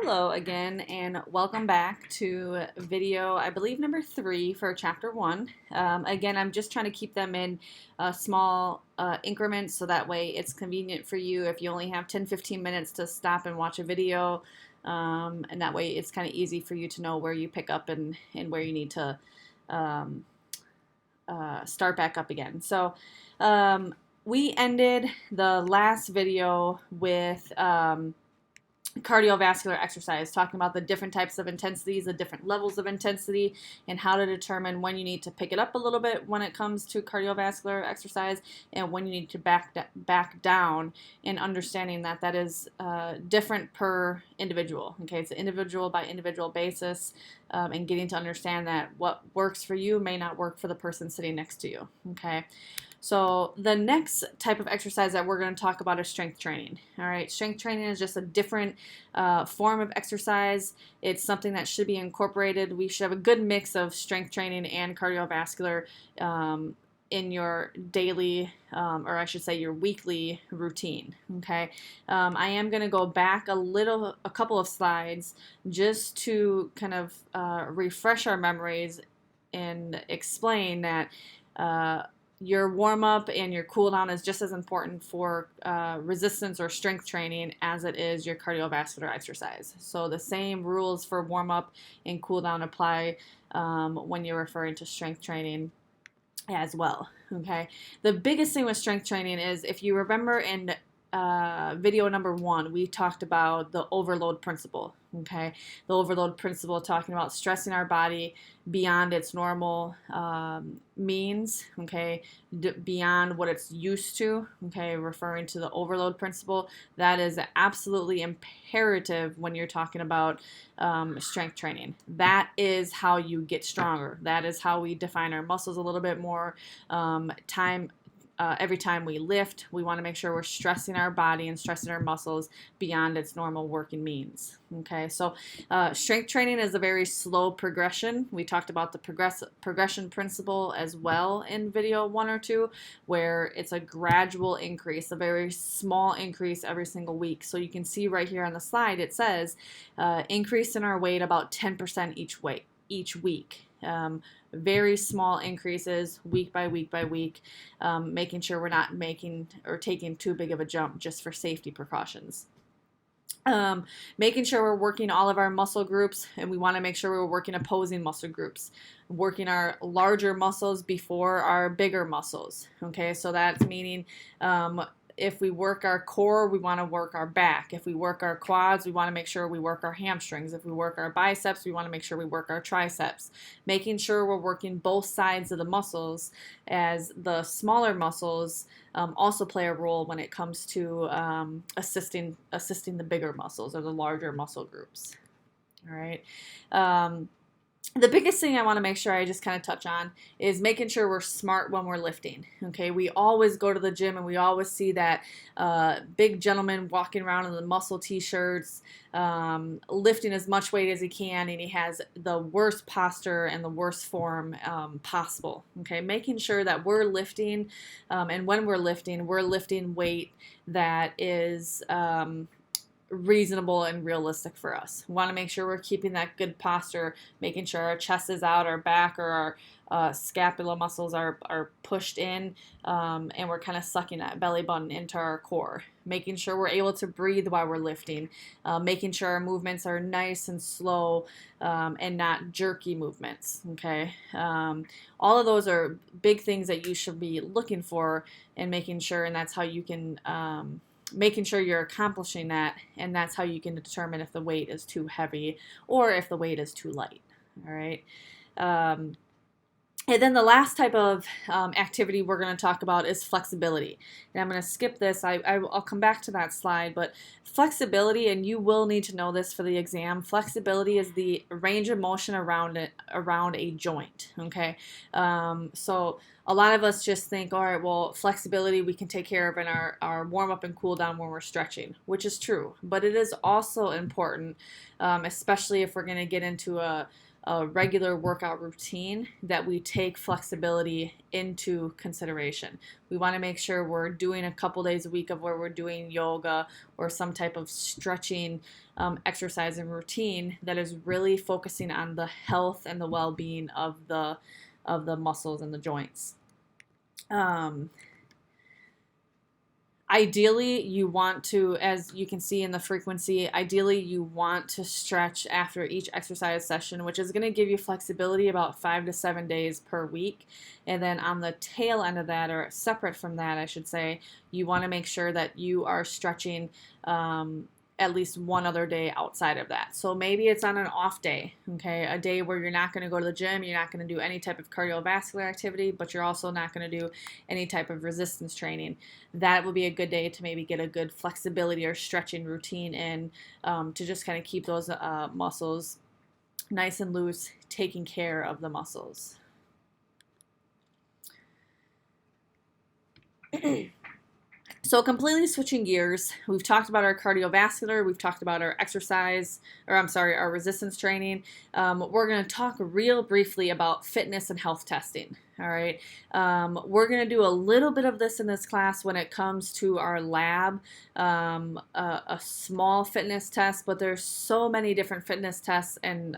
Hello again, and welcome back to video, I believe, number 3 for chapter 1. Again, I'm just trying to keep them in small increments so that way it's convenient for you if you only have 10-15 minutes to stop and watch a video, and that way it's kind of easy for you to know where you pick up and where you need to um, start back up again. So we ended the last video with cardiovascular exercise, talking about the different types of intensities, the different levels of intensity, and how to determine when you need to pick it up a little bit when it comes to cardiovascular exercise and when you need to back down, and understanding that that is different per individual. Okay, it's an individual by individual basis, and getting to understand that what works for you may not work for the person sitting next to you. Okay. So the next type of exercise that we're going to talk about is strength training. All right, strength training is just a different form of exercise. It's something that should be incorporated. We should have a good mix of strength training and cardiovascular in your daily, or I should say your weekly routine. Okay, I am going to go back a couple of slides just to kind of refresh our memories and explain that your warm-up and your cool-down is just as important for resistance or strength training as it is your cardiovascular exercise. So the same rules for warm-up and cool-down apply when you're referring to strength training as well. Okay. The biggest thing with strength training is, if you remember in video number 1, we talked about the overload principle. Okay, the overload principle, talking about stressing our body beyond its normal means. Okay, beyond what it's used to. Okay, referring to the overload principle. That is absolutely imperative when you're talking about strength training. That is how you get stronger. That is how we define our muscles a little bit more. Every time we lift, we want to make sure we're stressing our body and stressing our muscles beyond its normal working means. Okay, so strength training is a very slow progression. We talked about the progression principle as well in video 1 or 2, where it's a gradual increase, a very small increase every single week. So you can see right here on the slide, it says increase in our weight about 10% each week. Very small increases week by week by week, making sure we're not making or taking too big of a jump just for safety precautions. Making sure we're working all of our muscle groups, and we want to make sure we're working opposing muscle groups, working our larger muscles before our bigger muscles. Okay, so that's meaning if we work our core, we want to work our back. If we work our quads, we want to make sure we work our hamstrings. If we work our biceps, we want to make sure we work our triceps. Making sure we're working both sides of the muscles, as the smaller muscles also play a role when it comes to assisting the bigger muscles or the larger muscle groups. All right. The biggest thing I want to make sure I just kind of touch on is making sure we're smart when we're lifting. Okay, we always go to the gym and we always see that big gentleman walking around in the muscle t-shirts, lifting as much weight as he can, and he has the worst posture and the worst form possible. Okay, making sure that we're lifting, and when we're lifting weight that is reasonable and realistic for us. We want to make sure we're keeping that good posture, making sure our chest is out, our back or our scapula muscles are pushed in, and we're kind of sucking that belly button into our core. Making sure we're able to breathe while we're lifting, making sure our movements are nice and slow, and not jerky movements. Okay, all of those are big things that you should be looking for and making sure, and that's how you can making sure you're accomplishing that, and that's how you can determine if the weight is too heavy or if the weight is too light. All right. And then the last type of activity we're going to talk about is flexibility. And I'm going to skip this. I'll come back to that slide. But flexibility, and you will need to know this for the exam, flexibility is the range of motion around a joint. Okay, so a lot of us just think, all right, well, flexibility we can take care of in our warm-up and cool-down when we're stretching, which is true. But it is also important, especially if we're going to get into a a regular workout routine, that we take flexibility into consideration. We want to make sure we're doing a couple days a week of where we're doing yoga or some type of stretching exercise and routine that is really focusing on the health and the well-being of the muscles and the joints. Ideally, you want to, as you can see in the frequency, ideally you want to stretch after each exercise session, which is going to give you flexibility about 5 to 7 days per week. And then on the tail end of that, or separate from that, I should say, you want to make sure that you are stretching at least one other day outside of that. So maybe it's on an off day, okay, a day where you're not going to go to the gym, you're not going to do any type of cardiovascular activity, but you're also not going to do any type of resistance training. That would be a good day to maybe get a good flexibility or stretching routine in, to just kind of keep those muscles nice and loose, taking care of the muscles. So completely switching gears, we've talked about our cardiovascular, we've talked about our exercise, our resistance training. We're going to talk real briefly about fitness and health testing. All right. We're going to do a little bit of this in this class when it comes to our lab, a small fitness test, but there's so many different fitness tests and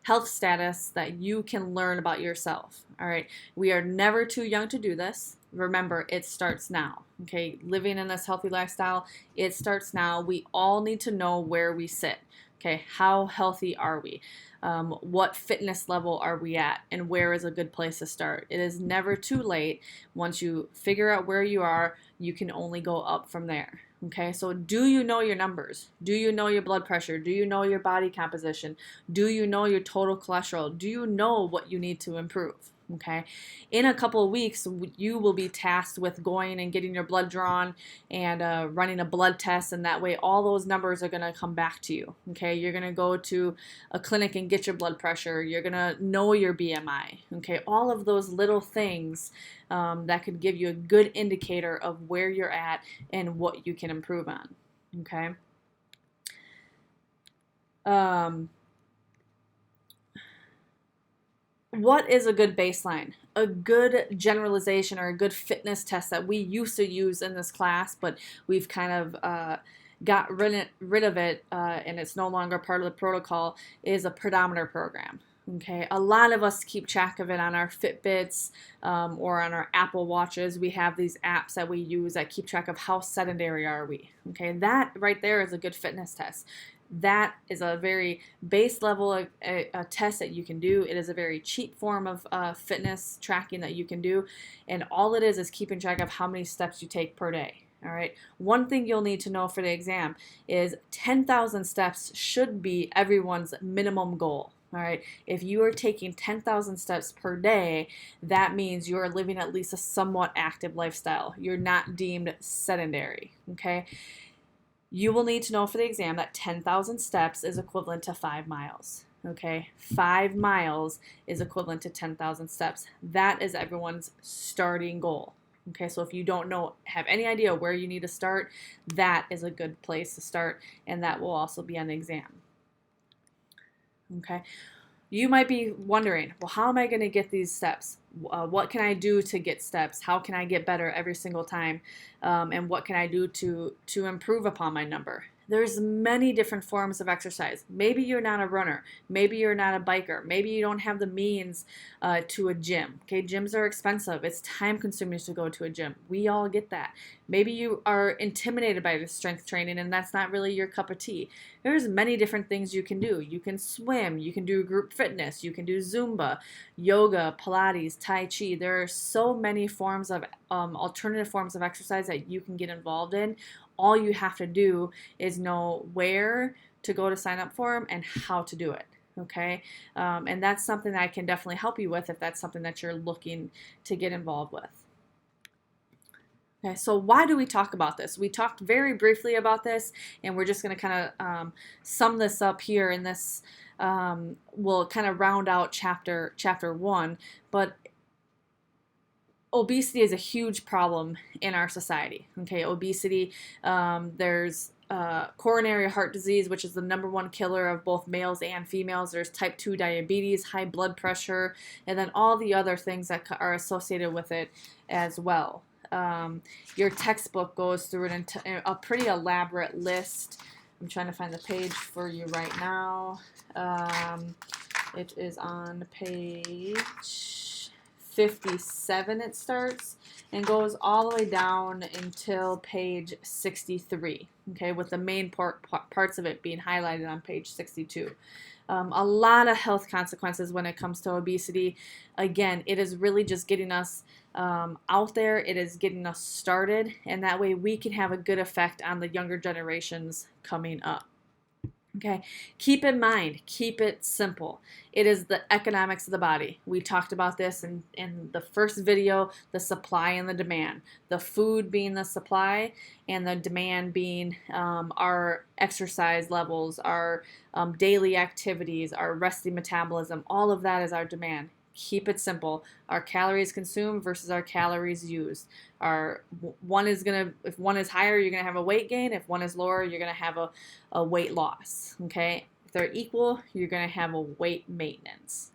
health status that you can learn about yourself. All right. We are never too young to do this. Remember, it starts now. Okay, living in this healthy lifestyle, it starts now. We all need to know where we sit. Okay, how healthy are we? What fitness level are we at? And where is a good place to start? It is never too late. Once you figure out where you are, you can only go up from there. Okay, so do you know your numbers? Do you know your blood pressure? Do you know your body composition? Do you know your total cholesterol? Do you know what you need to improve? Okay, in a couple of weeks, you will be tasked with going and getting your blood drawn and running a blood test, and that way all those numbers are going to come back to you. Okay, you're going to go to a clinic and get your blood pressure. You're going to know your BMI. Okay, all of those little things that could give you a good indicator of where you're at and what you can improve on. Okay. What is a good baseline? A good generalization or a good fitness test that we used to use in this class, but we've kind of got rid of it and it's no longer part of the protocol, is a pedometer program. Okay, a lot of us keep track of it on our Fitbits or on our Apple Watches. We have these apps that we use that keep track of how sedentary are we. Okay, that right there is a good fitness test. That is a very base level a test that you can do. It is a very cheap form of fitness tracking that you can do, and all it is keeping track of how many steps you take per day. All right. One thing you'll need to know for the exam is 10,000 steps should be everyone's minimum goal. All right. If you are taking 10,000 steps per day, that means you are living at least a somewhat active lifestyle. You're not deemed sedentary. Okay. You will need to know for the exam that 10,000 steps is equivalent to 5 miles. Okay, 5 miles is equivalent to 10,000 steps. That is everyone's starting goal. Okay, so if you don't have any idea where you need to start, that is a good place to start, and that will also be on the exam. Okay, you might be wondering, well, how am I going to get these steps? What can I do to get steps? How can I get better every single time? And what can I do to improve upon my number? There's many different forms of exercise. Maybe you're not a runner. Maybe you're not a biker. Maybe you don't have the means to a gym. Okay, gyms are expensive. It's time consuming to go to a gym. We all get that. Maybe you are intimidated by the strength training and that's not really your cup of tea. There's many different things you can do. You can swim. You can do group fitness. You can do Zumba, yoga, Pilates, Tai Chi. There are so many forms of alternative forms of exercise that you can get involved in. All you have to do is know where to go to sign up for them and how to do it. Okay, and that's something that I can definitely help you with if that's something that you're looking to get involved with. Okay, so why do we talk about this? We talked very briefly about this, and we're just going to kind of sum this up here in this. We'll kind of round out chapter 1, but obesity is a huge problem in our society. Okay, obesity, there's coronary heart disease, which is the #1 killer of both males and females. There's type 2 diabetes, high blood pressure, and then all the other things that are associated with it as well. Your textbook goes through a pretty elaborate list. I'm trying to find the page for you right now. It is on page 57 it starts, and goes all the way down until page 63, okay, with the main parts of it being highlighted on page 62. A lot of health consequences when it comes to obesity. Again, it is really just getting us out there. It is getting us started, and that way we can have a good effect on the younger generations coming up. Okay, keep in mind, keep it simple. It is the economics of the body. We talked about this in the first video, the supply and the demand. The food being the supply and the demand being our exercise levels, our daily activities, our resting metabolism. All of that is our demand. Keep it simple. Our calories consumed versus our calories used. If one is higher, you're gonna have a weight gain. If one is lower, you're gonna have a weight loss. Okay, if they're equal, you're gonna have a weight maintenance.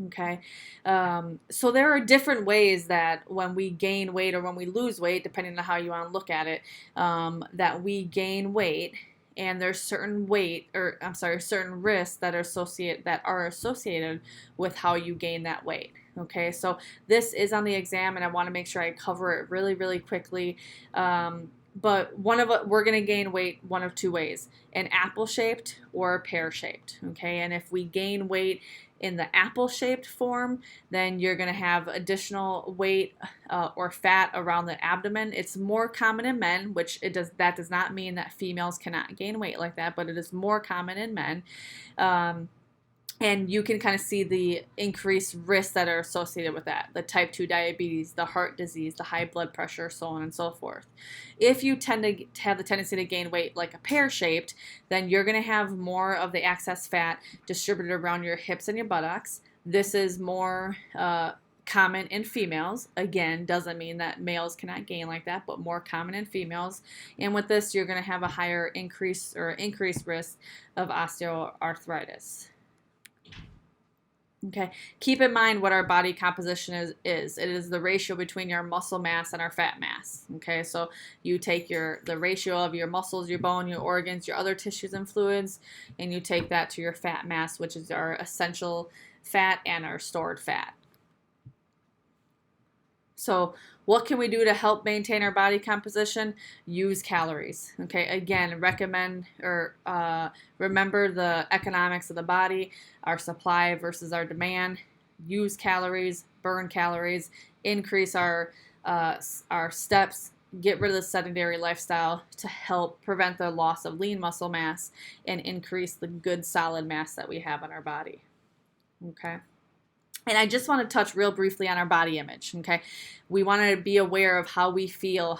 Okay, so there are different ways that when we gain weight or when we lose weight, depending on how you want to look at it, that we gain weight. And there's certain certain risks that are associated with how you gain that weight. Okay, so this is on the exam, and I want to make sure I cover it really, really quickly. But we're going to gain weight one of two ways: an apple-shaped or a pear-shaped. Okay, and if we gain weight in the apple-shaped form, then you're going to have additional weight or fat around the abdomen. It's more common in men, that does not mean that females cannot gain weight like that, but it is more common in men. And you can kind of see the increased risks that are associated with that: the type 2 diabetes, the heart disease, the high blood pressure, so on and so forth. If you tend to have the tendency to gain weight like a pear-shaped, then you're going to have more of the excess fat distributed around your hips and your buttocks. This is more common in females. Again, doesn't mean that males cannot gain like that, but more common in females. And with this, you're going to have a higher increased risk of osteoarthritis. Okay, keep in mind what our body composition is. It is the ratio between your muscle mass and our fat mass. Okay, so you take the ratio of your muscles, your bone, your organs, your other tissues and fluids, and you take that to your fat mass, which is our essential fat and our stored fat. So what can we do to help maintain our body composition? Use calories. Okay, again, remember the economics of the body, our supply versus our demand. Use calories, burn calories, increase our steps, get rid of the sedentary lifestyle to help prevent the loss of lean muscle mass and increase the good solid mass that we have on our body. Okay. And I just want to touch real briefly on our body image, okay? We want to be aware of how we feel,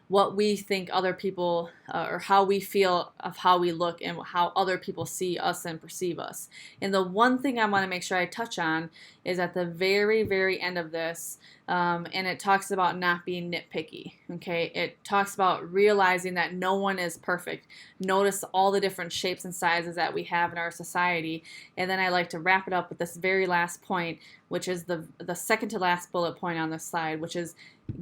what we think other people, or how we feel of how we look and how other people see us and perceive us. And the one thing I want to make sure I touch on is at the very, very end of this, and it talks about not being nitpicky, okay? It talks about realizing that no one is perfect. Notice all the different shapes and sizes that we have in our society. And then I like to wrap it up with this very last point, which is the second to last bullet point on this slide, which is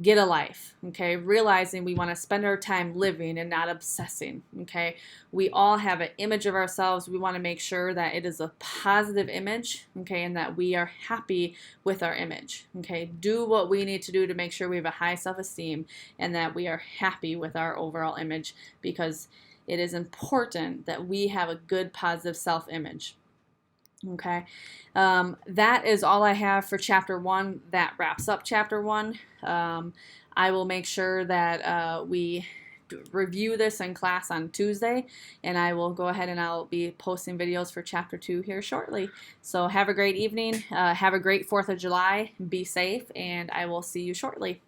get a life, okay? Realizing we want to spend our time living and not obsessing, okay? We all have an image of ourselves. We want to make sure that it is a positive image, okay, and that we are happy with our image, okay? Do what we need to do to make sure we have a high self-esteem and that we are happy with our overall image, because it is important that we have a good positive self-image. Okay, that is all I have for chapter 1. That wraps up chapter 1. I will make sure that we review this in class on Tuesday, and I will go ahead and I'll be posting videos for chapter 2 here shortly. So have a great evening, have a great 4th of July, be safe, and I will see you shortly.